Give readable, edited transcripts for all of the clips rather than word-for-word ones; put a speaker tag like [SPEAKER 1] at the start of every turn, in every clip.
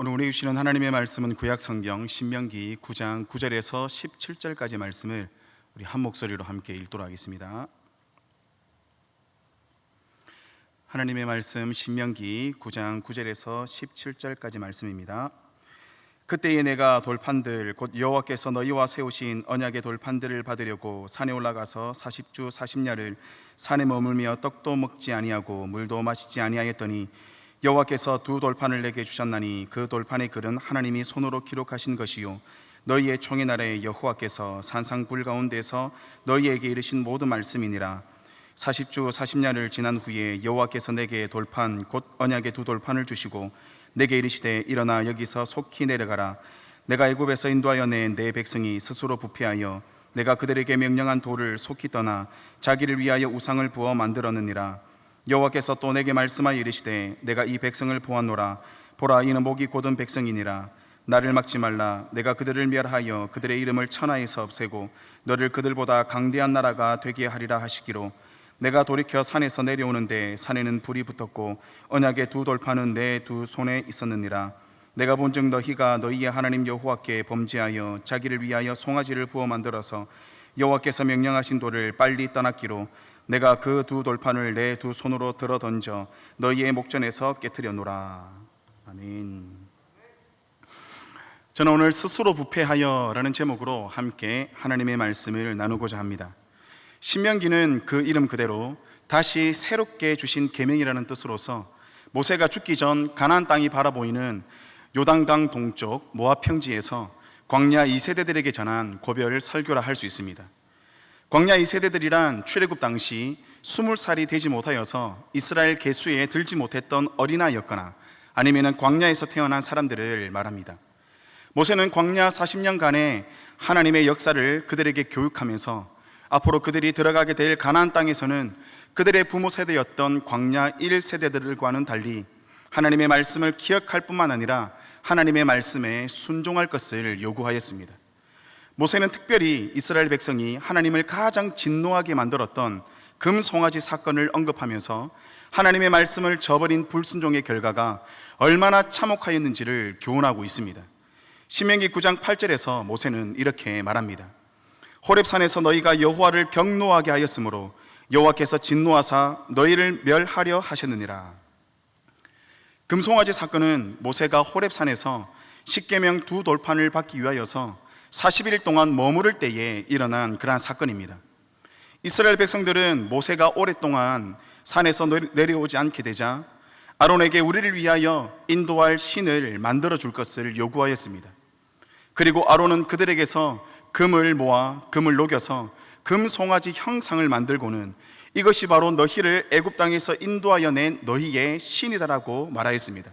[SPEAKER 1] 오늘 우리에게 주시는 하나님의 말씀은 구약성경 신명기 9장 9절에서 17절까지 말씀을 우리 한 목소리로 함께 읽도록 하겠습니다. 하나님의 말씀 신명기 9장 9절에서 17절까지 말씀입니다. 그때에 내가 돌판들 곧 여호와께서 너희와 세우신 언약의 돌판들을 받으려고 산에 올라가서 40주 40야를 산에 머물며 떡도 먹지 아니하고 물도 마시지 아니하였더니 여호와께서 두 돌판을 내게 주셨나니 그 돌판의 글은 하나님이 손으로 기록하신 것이요 너희의 총의 날에 여호와께서 산상불 가운데서 너희에게 이르신 모든 말씀이니라. 40주 40야를 지난 후에 여호와께서 내게 돌판 곧 언약의 두 돌판을 주시고 내게 이르시되 일어나 여기서 속히 내려가라. 내가 애굽에서 인도하여 낸 내 백성이 스스로 부패하여 내가 그들에게 명령한 돌을 속히 떠나 자기를 위하여 우상을 부어 만들었느니라. 여호와께서 또 내게 말씀하여 이르시되 내가 이 백성을 보았노라. 보라, 이는 목이 곧은 백성이니라. 나를 막지 말라. 내가 그들을 멸하여 그들의 이름을 천하에서 없애고 너를 그들보다 강대한 나라가 되게 하리라 하시기로 내가 돌이켜 산에서 내려오는데 산에는 불이 붙었고 언약의 두 돌판은 내 두 손에 있었느니라. 내가 본즉 너희가 너희의 하나님 여호와께 범죄하여 자기를 위하여 송아지를 부어 만들어서 여호와께서 명령하신 돌을 빨리 떠났기로 내가 그 두 돌판을 내 두 손으로 들어 던져 너희의 목전에서 깨트려노라. 아멘. 저는 오늘 스스로 부패하여 라는 제목으로 함께 하나님의 말씀을 나누고자 합니다. 신명기는 그 이름 그대로 다시 새롭게 주신 계명이라는 뜻으로서 모세가 죽기 전 가나안 땅이 바라보이는 요단강 동쪽 모압 평지에서 광야 2세대들에게 전한 고별 설교라 할 수 있습니다. 광야 2세대들이란 출애굽 당시 20살이 되지 못하여서 이스라엘 계수에 들지 못했던 어린아이였거나 아니면 광야에서 태어난 사람들을 말합니다. 모세는 광야 40년간의 하나님의 역사를 그들에게 교육하면서 앞으로 그들이 들어가게 될 가나안 땅에서는 그들의 부모 세대였던 광야 1세대들과는 달리 하나님의 말씀을 기억할 뿐만 아니라 하나님의 말씀에 순종할 것을 요구하였습니다. 모세는 특별히 이스라엘 백성이 하나님을 가장 진노하게 만들었던 금송아지 사건을 언급하면서 하나님의 말씀을 저버린 불순종의 결과가 얼마나 참혹하였는지를 교훈하고 있습니다. 신명기 9장 8절에서 모세는 이렇게 말합니다. 호렙산에서 너희가 여호와를 경노하게 하였으므로 여호와께서 진노하사 너희를 멸하려 하셨느니라. 금송아지 사건은 모세가 호렙산에서 십계명 두 돌판을 받기 위하여서 40일 동안 머무를 때에 일어난 그러한 사건입니다. 이스라엘 백성들은 모세가 오랫동안 산에서 내려오지 않게 되자 아론에게 우리를 위하여 인도할 신을 만들어 줄 것을 요구하였습니다. 그리고 아론은 그들에게서 금을 모아 금을 녹여서 금송아지 형상을 만들고는 이것이 바로 너희를 애굽 땅에서 인도하여 낸 너희의 신이다라고 말하였습니다.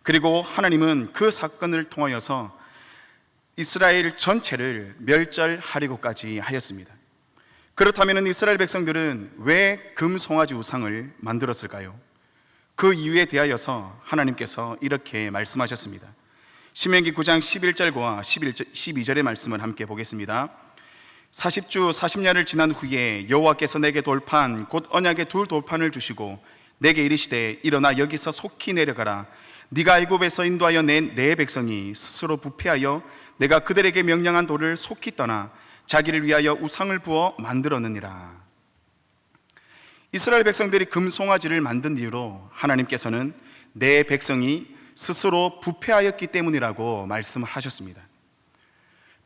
[SPEAKER 1] 그리고 하나님은 그 사건을 통하여서 이스라엘 전체를 멸절하려고까지 하였습니다. 그렇다면 이스라엘 백성들은 왜 금송아지 우상을 만들었을까요? 그 이유에 대하여서 하나님께서 이렇게 말씀하셨습니다. 신명기 9장 11절과 12절의 말씀을 함께 보겠습니다. 40주 40야를 지난 후에 여호와께서 내게 돌판 곧 언약의 두 돌판을 주시고 내게 이르시되 일어나 여기서 속히 내려가라. 네가 애굽에서 인도하여 낸 내 백성이 스스로 부패하여 내가 그들에게 명령한 돌을 속히 떠나 자기를 위하여 우상을 부어 만들었느니라. 이스라엘 백성들이 금송아지를 만든 이유로 하나님께서는 내 백성이 스스로 부패하였기 때문이라고 말씀하셨습니다.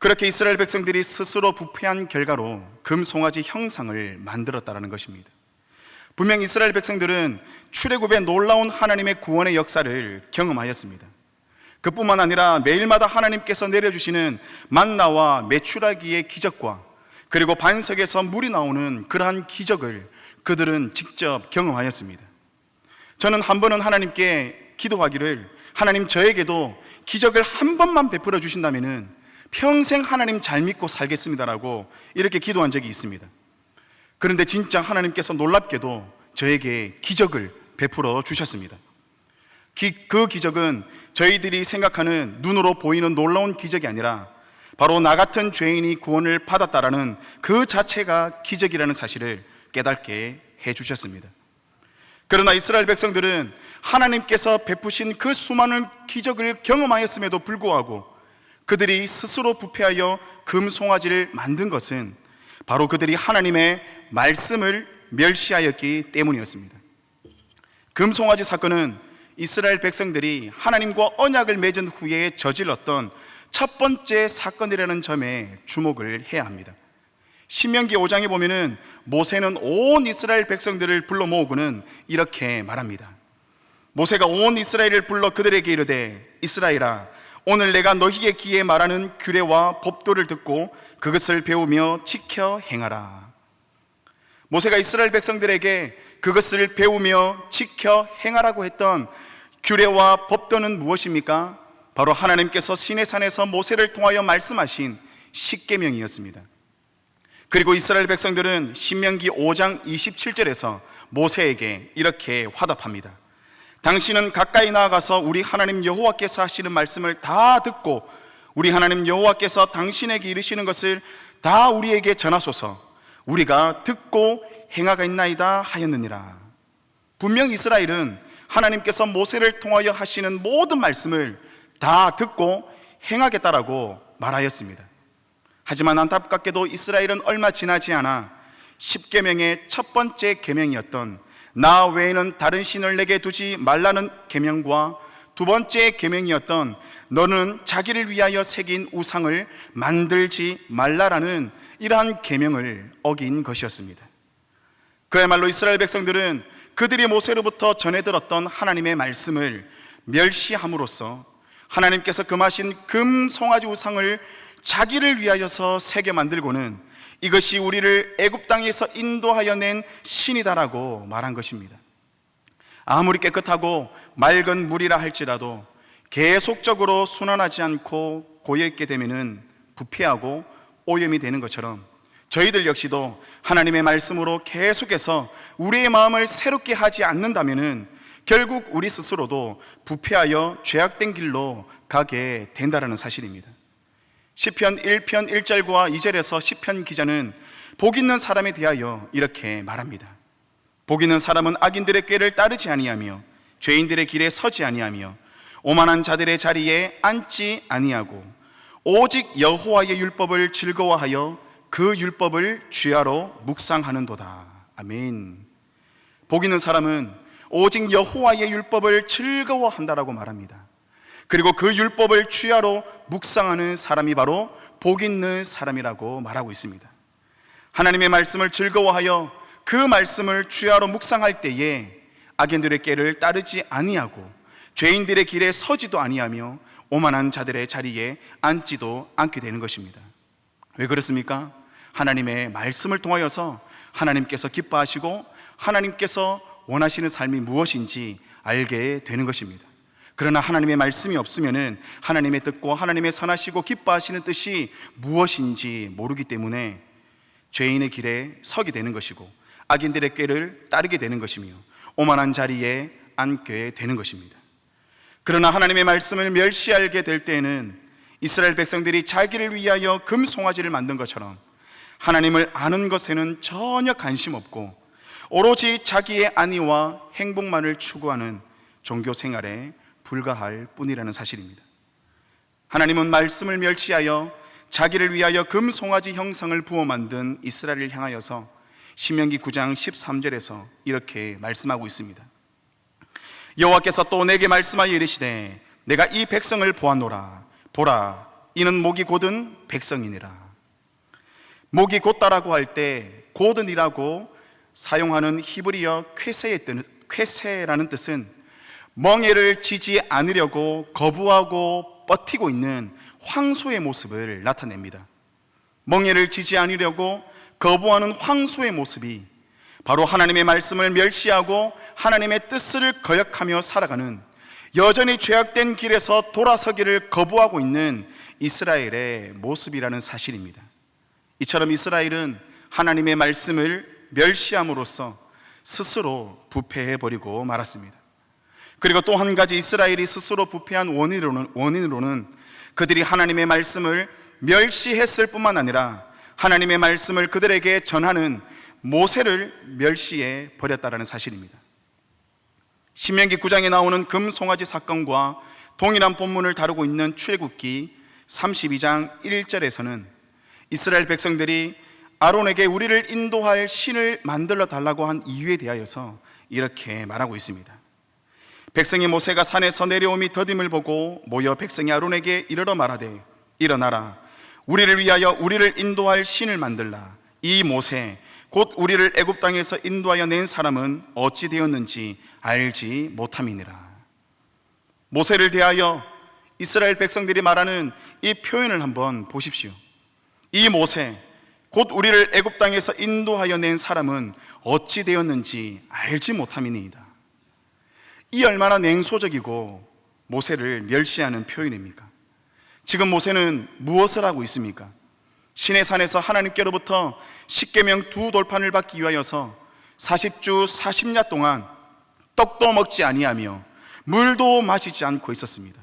[SPEAKER 1] 그렇게 이스라엘 백성들이 스스로 부패한 결과로 금송아지 형상을 만들었다는 것입니다. 분명 이스라엘 백성들은 출애굽의 놀라운 하나님의 구원의 역사를 경험하였습니다. 그뿐만 아니라 매일마다 하나님께서 내려주시는 만나와 메추라기의 기적과 그리고 반석에서 물이 나오는 그러한 기적을 그들은 직접 경험하였습니다. 저는 한 번은 하나님께 기도하기를 하나님 저에게도 기적을 한 번만 베풀어 주신다면 평생 하나님 잘 믿고 살겠습니다라고 이렇게 기도한 적이 있습니다. 그런데 진짜 하나님께서 놀랍게도 저에게 기적을 베풀어 주셨습니다. 그 기적은 저희들이 생각하는 눈으로 보이는 놀라운 기적이 아니라 바로 나 같은 죄인이 구원을 받았다라는 그 자체가 기적이라는 사실을 깨닫게 해주셨습니다. 그러나 이스라엘 백성들은 하나님께서 베푸신 그 수많은 기적을 경험하였음에도 불구하고 그들이 스스로 부패하여 금송아지를 만든 것은 바로 그들이 하나님의 말씀을 멸시하였기 때문이었습니다. 금송아지 사건은 이스라엘 백성들이 하나님과 언약을 맺은 후에 저질렀던 첫 번째 사건이라는 점에 주목을 해야 합니다. 신명기 5장에 보면은 모세는 온 이스라엘 백성들을 불러 모으고는 이렇게 말합니다. 모세가 온 이스라엘을 불러 그들에게 이르되 이스라엘아, 오늘 내가 너희의 귀에 말하는 규례와 법도를 듣고 그것을 배우며 지켜 행하라. 모세가 이스라엘 백성들에게 그것을 배우며 지켜 행하라고 했던 규례와 법도는 무엇입니까? 바로 하나님께서 시내산에서 모세를 통하여 말씀하신 십계명이었습니다. 그리고 이스라엘 백성들은 신명기 5장 27절에서 모세에게 이렇게 화답합니다. 당신은 가까이 나아가서 우리 하나님 여호와께서 하시는 말씀을 다 듣고 우리 하나님 여호와께서 당신에게 이르시는 것을 다 우리에게 전하소서. 우리가 듣고 행하겠나이다 하였느니라. 분명 이스라엘은 하나님께서 모세를 통하여 하시는 모든 말씀을 다 듣고 행하겠다라고 말하였습니다. 하지만 안타깝게도 이스라엘은 얼마 지나지 않아 십계명의 첫 번째 계명이었던 나 외에는 다른 신을 내게 두지 말라는 계명과 두 번째 계명이었던 너는 자기를 위하여 새긴 우상을 만들지 말라라는 이러한 계명을 어긴 것이었습니다. 그야말로 이스라엘 백성들은 그들이 모세로부터 전해 들었던 하나님의 말씀을 멸시함으로써 하나님께서 금하신 금송아지 우상을 자기를 위하여서 새겨 만들고는 이것이 우리를 애굽 땅에서 인도하여 낸 신이다라고 말한 것입니다. 아무리 깨끗하고 맑은 물이라 할지라도 계속적으로 순환하지 않고 고여있게 되면 부패하고 오염이 되는 것처럼 저희들 역시도 하나님의 말씀으로 계속해서 우리의 마음을 새롭게 하지 않는다면 결국 우리 스스로도 부패하여 죄악된 길로 가게 된다는 사실입니다. 시편 1편 1절과 2절에서 시편 기자는 복 있는 사람에 대하여 이렇게 말합니다. 복 있는 사람은 악인들의 꾀를 따르지 아니하며 죄인들의 길에 서지 아니하며 오만한 자들의 자리에 앉지 아니하고 오직 여호와의 율법을 즐거워하여 그 율법을 주야로 묵상하는도다. 아멘. 복 있는 사람은 오직 여호와의 율법을 즐거워한다라고 말합니다. 그리고 그 율법을 주야로 묵상하는 사람이 바로 복 있는 사람이라고 말하고 있습니다. 하나님의 말씀을 즐거워하여 그 말씀을 주야로 묵상할 때에 악인들의 꾀를 따르지 아니하고 죄인들의 길에 서지도 아니하며 오만한 자들의 자리에 앉지도 않게 되는 것입니다. 왜 그렇습니까? 하나님의 말씀을 통하여서 하나님께서 기뻐하시고 하나님께서 원하시는 삶이 무엇인지 알게 되는 것입니다. 그러나 하나님의 말씀이 없으면 하나님의 뜻과 하나님의 선하시고 기뻐하시는 뜻이 무엇인지 모르기 때문에 죄인의 길에 서게 되는 것이고 악인들의 꾀를 따르게 되는 것이며 오만한 자리에 앉게 되는 것입니다. 그러나 하나님의 말씀을 멸시하게 될 때에는 이스라엘 백성들이 자기를 위하여 금송아지를 만든 것처럼 하나님을 아는 것에는 전혀 관심 없고 오로지 자기의 안위와 행복만을 추구하는 종교 생활에 불과할 뿐이라는 사실입니다. 하나님은 말씀을 멸시하여 자기를 위하여 금송아지 형상을 부어 만든 이스라엘을 향하여서 신명기 9장 13절에서 이렇게 말씀하고 있습니다. 여호와께서 또 내게 말씀하여 이르시되 내가 이 백성을 보았노라. 보라, 이는 목이 곧은 백성이니라. 목이 곧다라고 할 때 곧은이라고 사용하는 히브리어 쾌세라는 뜻은 멍에를 지지 않으려고 거부하고 버티고 있는 황소의 모습을 나타냅니다. 멍에를 지지 않으려고 거부하는 황소의 모습이 바로 하나님의 말씀을 멸시하고 하나님의 뜻을 거역하며 살아가는 여전히 죄악된 길에서 돌아서기를 거부하고 있는 이스라엘의 모습이라는 사실입니다. 이처럼 이스라엘은 하나님의 말씀을 멸시함으로써 스스로 부패해버리고 말았습니다. 그리고 또 한 가지 이스라엘이 스스로 부패한 원인으로는 그들이 하나님의 말씀을 멸시했을 뿐만 아니라 하나님의 말씀을 그들에게 전하는 모세를 멸시해 버렸다는 사실입니다. 신명기 9장에 나오는 금송아지 사건과 동일한 본문을 다루고 있는 출애굽기 32장 1절에서는 이스라엘 백성들이 아론에게 우리를 인도할 신을 만들어 달라고 한 이유에 대하여서 이렇게 말하고 있습니다. 백성이 모세가 산에서 내려오미 더딤을 보고 모여 백성이 아론에게 이르러 말하되 일어나라, 우리를 위하여 우리를 인도할 신을 만들라. 이 모세 곧 우리를 애굽 땅에서 인도하여 낸 사람은 어찌 되었는지 알지 못함이니라. 모세를 대하여 이스라엘 백성들이 말하는 이 표현을 한번 보십시오. 이 모세 곧 우리를 애굽 땅에서 인도하여 낸 사람은 어찌 되었는지 알지 못함이니이다. 이 얼마나 냉소적이고 모세를 멸시하는 표현입니까? 지금 모세는 무엇을 하고 있습니까? 시내 산에서 하나님께로부터 십계명 두 돌판을 받기 위하여서 40주 40야 동안 떡도 먹지 아니하며 물도 마시지 않고 있었습니다.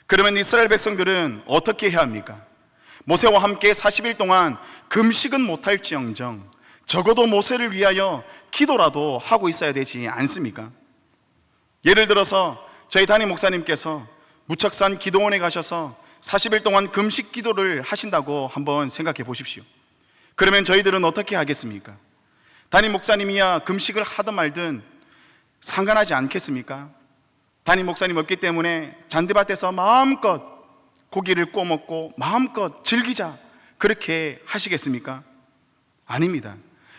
[SPEAKER 1] 그러면 이스라엘 백성들은 어떻게 해야 합니까? 모세와 함께 40일 동안 금식은 못할지언정 적어도 모세를 위하여 기도라도 하고 있어야 되지 않습니까? 예를 들어서 저희 담임 목사님께서 무척산 기도원에 가셔서 40일 동안 금식 기도를 하신다고 한번 생각해 보십시오. 그러면 저희들은 어떻게 하겠습니까? 담임 목사님이야 금식을 하든 말든 상관하지 않겠습니까? 담임 목사님 없기 때문에 잔디밭에서 마음껏 고기를 구워 먹고 마음껏 즐기자, 그렇게 하시겠습니까? 아닙니다.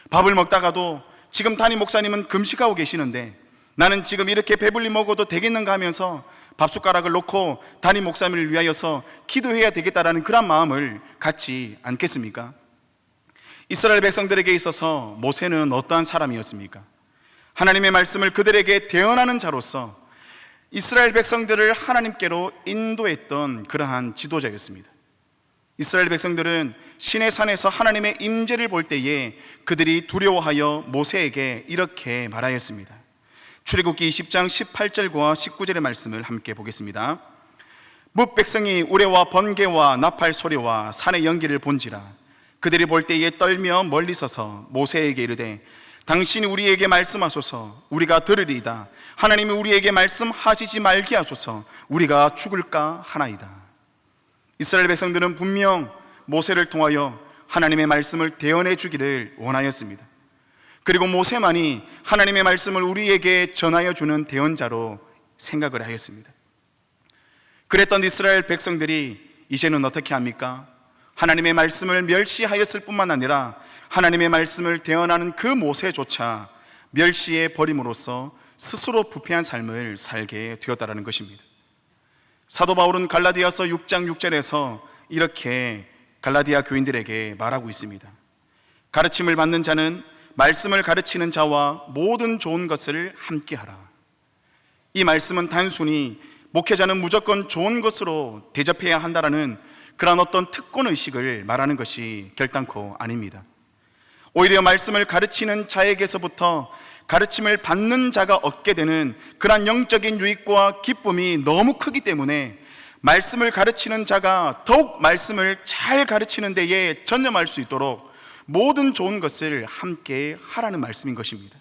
[SPEAKER 1] 밥을 먹다가도 지금 담임 목사님은 금식하고 계시는데 나는 지금 이렇게 배불리 먹어도 되겠는가 하면서 밥숟가락을 놓고 담임 목사님을 위하여서 기도해야 되겠다라는 그런 마음을 갖지 않겠습니까? 이스라엘 백성들에게 있어서 모세는 어떠한 사람이었습니까? 하나님의 말씀을 그들에게 대언하는 자로서 이스라엘 백성들을 하나님께로 인도했던 그러한 지도자였습니다. 이스라엘 백성들은 시내 산에서 하나님의 임재를 볼 때에 그들이 두려워하여 모세에게 이렇게 말하였습니다. 출애굽기 20장 18절과 19절의 말씀을 함께 보겠습니다. 뭇 백성이 우레와 번개와 나팔 소리와 산의 연기를 본지라. 그들이 볼 때에 떨며 멀리 서서 모세에게 이르되 당신이 우리에게 말씀하소서, 우리가 들으리이다. 하나님이 우리에게 말씀하시지 말게 하소서, 우리가 죽을까 하나이다. 이스라엘 백성들은 분명 모세를 통하여 하나님의 말씀을 대언해 주기를 원하였습니다. 그리고 모세만이 하나님의 말씀을 우리에게 전하여 주는 대언자로 생각을 하였습니다. 그랬던 이스라엘 백성들이 이제는 어떻게 합니까? 하나님의 말씀을 멸시하였을 뿐만 아니라 하나님의 말씀을 대언하는 그 모세조차 멸시해 버림으로써 스스로 부패한 삶을 살게 되었다는 것입니다. 사도 바울은 갈라디아서 6장 6절에서 이렇게 갈라디아 교인들에게 말하고 있습니다. 가르침을 받는 자는 말씀을 가르치는 자와 모든 좋은 것을 함께하라. 이 말씀은 단순히 목회자는 무조건 좋은 것으로 대접해야 한다라는 그런 어떤 특권의식을 말하는 것이 결단코 아닙니다. 오히려 말씀을 가르치는 자에게서부터 가르침을 받는 자가 얻게 되는 그러한 영적인 유익과 기쁨이 너무 크기 때문에 말씀을 가르치는 자가 더욱 말씀을 잘 가르치는 데에 전념할 수 있도록 모든 좋은 것을 함께 하라는 말씀인 것입니다.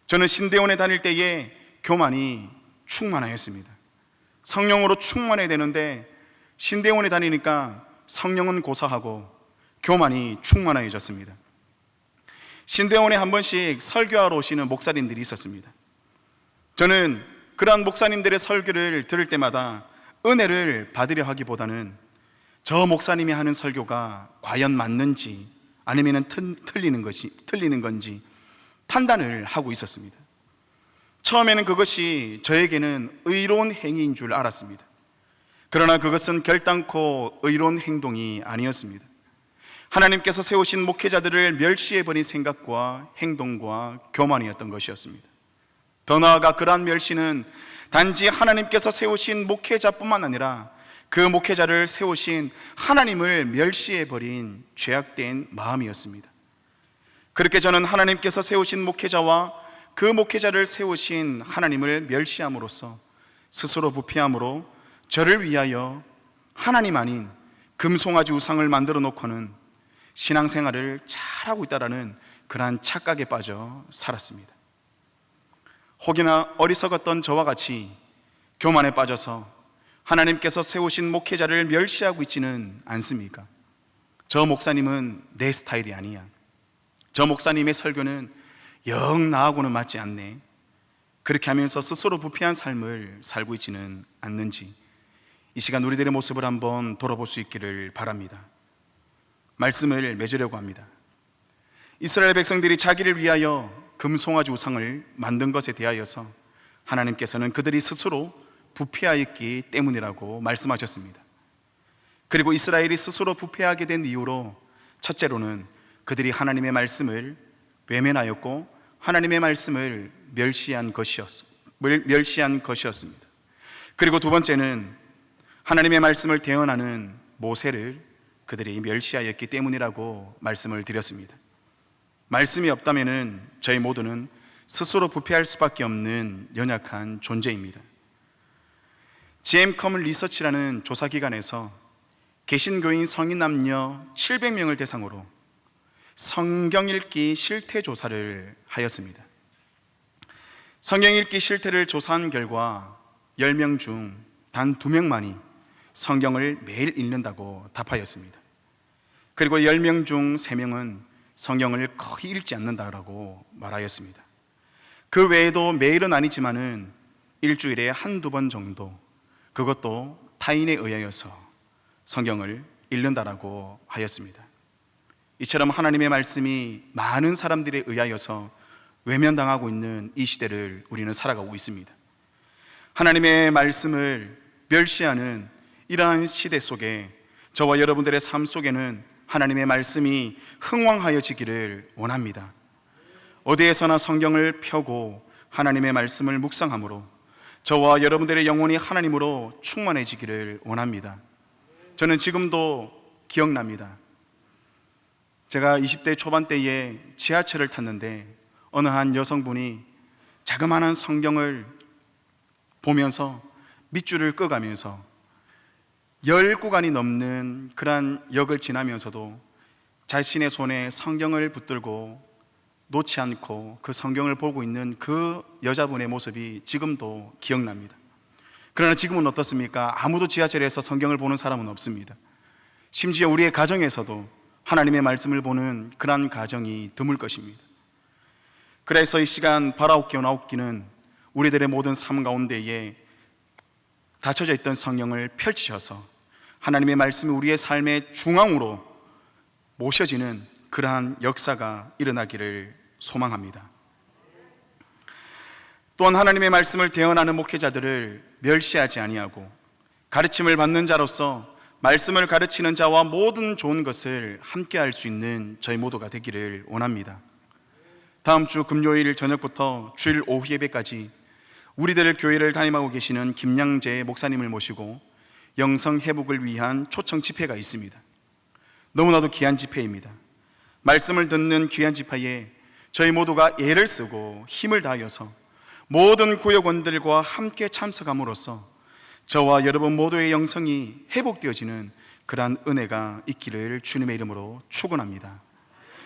[SPEAKER 1] 저는 신대원에 다닐 때에 교만이 충만하였습니다. 성령으로 충만해야 되는데 신대원에 다니니까 성령은 고사하고 교만이 충만해졌습니다. 신대원에 한 번씩 설교하러 오시는 목사님들이 있었습니다. 저는 그러한 목사님들의 설교를 들을 때마다 은혜를 받으려 하기보다는 저 목사님이 하는 설교가 과연 맞는지 아니면 틀리는 건지 판단을 하고 있었습니다. 처음에는 그것이 저에게는 의로운 행위인 줄 알았습니다. 그러나 그것은 결단코 의로운 행동이 아니었습니다. 하나님께서 세우신 목회자들을 멸시해버린 생각과 행동과 교만이었던 것이었습니다. 더 나아가 그러한 멸시는 단지 하나님께서 세우신 목회자뿐만 아니라 그 목회자를 세우신 하나님을 멸시해버린 죄악된 마음이었습니다. 그렇게 저는 하나님께서 세우신 목회자와 그 목회자를 세우신 하나님을 멸시함으로써 스스로 부패함으로 저를 위하여 하나님 아닌 금송아지 우상을 만들어 놓고는 신앙생활을 잘하고 있다는 그러한 착각에 빠져 살았습니다. 혹여나 어리석었던 저와 같이 교만에 빠져서 하나님께서 세우신 목회자를 멸시하고 있지는 않습니까? 저 목사님은 내 스타일이 아니야. 저 목사님의 설교는 영 나하고는 맞지 않네. 그렇게 하면서 스스로 부패한 삶을 살고 있지는 않는지 이 시간 우리들의 모습을 한번 돌아볼 수 있기를 바랍니다. 말씀을 맺으려고 합니다. 이스라엘 백성들이 자기를 위하여 금송아지 우상을 만든 것에 대하여서 하나님께서는 그들이 스스로 부패하였기 때문이라고 말씀하셨습니다. 그리고 이스라엘이 스스로 부패하게 된 이유로 첫째로는 그들이 하나님의 말씀을 외면하였고 하나님의 말씀을 멸시한 것이었습니다. 그리고 두 번째는 하나님의 말씀을 대언하는 모세를 그들이 멸시하였기 때문이라고 말씀을 드렸습니다. 말씀이 없다면 저희 모두는 스스로 부패할 수밖에 없는 연약한 존재입니다. GM 커먼 리서치라는 조사기관에서 개신교인 성인 남녀 700명을 대상으로 성경 읽기 실태 조사를 하였습니다. 성경 읽기 실태를 조사한 결과 10명 중 단 2명만이 성경을 매일 읽는다고 답하였습니다. 그리고 10명 중 3명은 성경을 거의 읽지 않는다고 말하였습니다. 그 외에도 매일은 아니지만은 일주일에 한두 번 정도, 그것도 타인에 의하여서 성경을 읽는다라고 하였습니다. 이처럼 하나님의 말씀이 많은 사람들에 의하여서 외면당하고 있는 이 시대를 우리는 살아가고 있습니다. 하나님의 말씀을 멸시하는 이러한 시대 속에 저와 여러분들의 삶 속에는 하나님의 말씀이 흥왕하여지기를 원합니다. 어디에서나 성경을 펴고 하나님의 말씀을 묵상함으로 저와 여러분들의 영혼이 하나님으로 충만해지기를 원합니다. 저는 지금도 기억납니다. 제가 20대 초반 때에 지하철을 탔는데 어느 한 여성분이 자그마한 성경을 보면서 밑줄을 끄가면서 10구간이 넘는 그러한 역을 지나면서도 자신의 손에 성경을 붙들고 놓지 않고 그 성경을 보고 있는 그 여자분의 모습이 지금도 기억납니다. 그러나 지금은 어떻습니까? 아무도 지하철에서 성경을 보는 사람은 없습니다. 심지어 우리의 가정에서도 하나님의 말씀을 보는 그러한 가정이 드물 것입니다. 그래서 이 시간 바라옵기는 우리들의 모든 삶 가운데에 닫혀져 있던 성경을 펼치셔서 하나님의 말씀이 우리의 삶의 중앙으로 모셔지는 그러한 역사가 일어나기를 소망합니다. 또한 하나님의 말씀을 대언하는 목회자들을 멸시하지 아니하고 가르침을 받는 자로서 말씀을 가르치는 자와 모든 좋은 것을 함께 할 수 있는 저희 모두가 되기를 원합니다. 다음 주 금요일 저녁부터 주일 오후 예배까지 우리들 교회를 담임하고 계시는 김양재 목사님을 모시고 영성 회복을 위한 초청 집회가 있습니다. 너무나도 귀한 집회입니다. 말씀을 듣는 귀한 집회에 저희 모두가 애를 쓰고 힘을 다하여서 모든 구역원들과 함께 참석함으로써 저와 여러분 모두의 영성이 회복되어지는 그러한 은혜가 있기를 주님의 이름으로 축원합니다.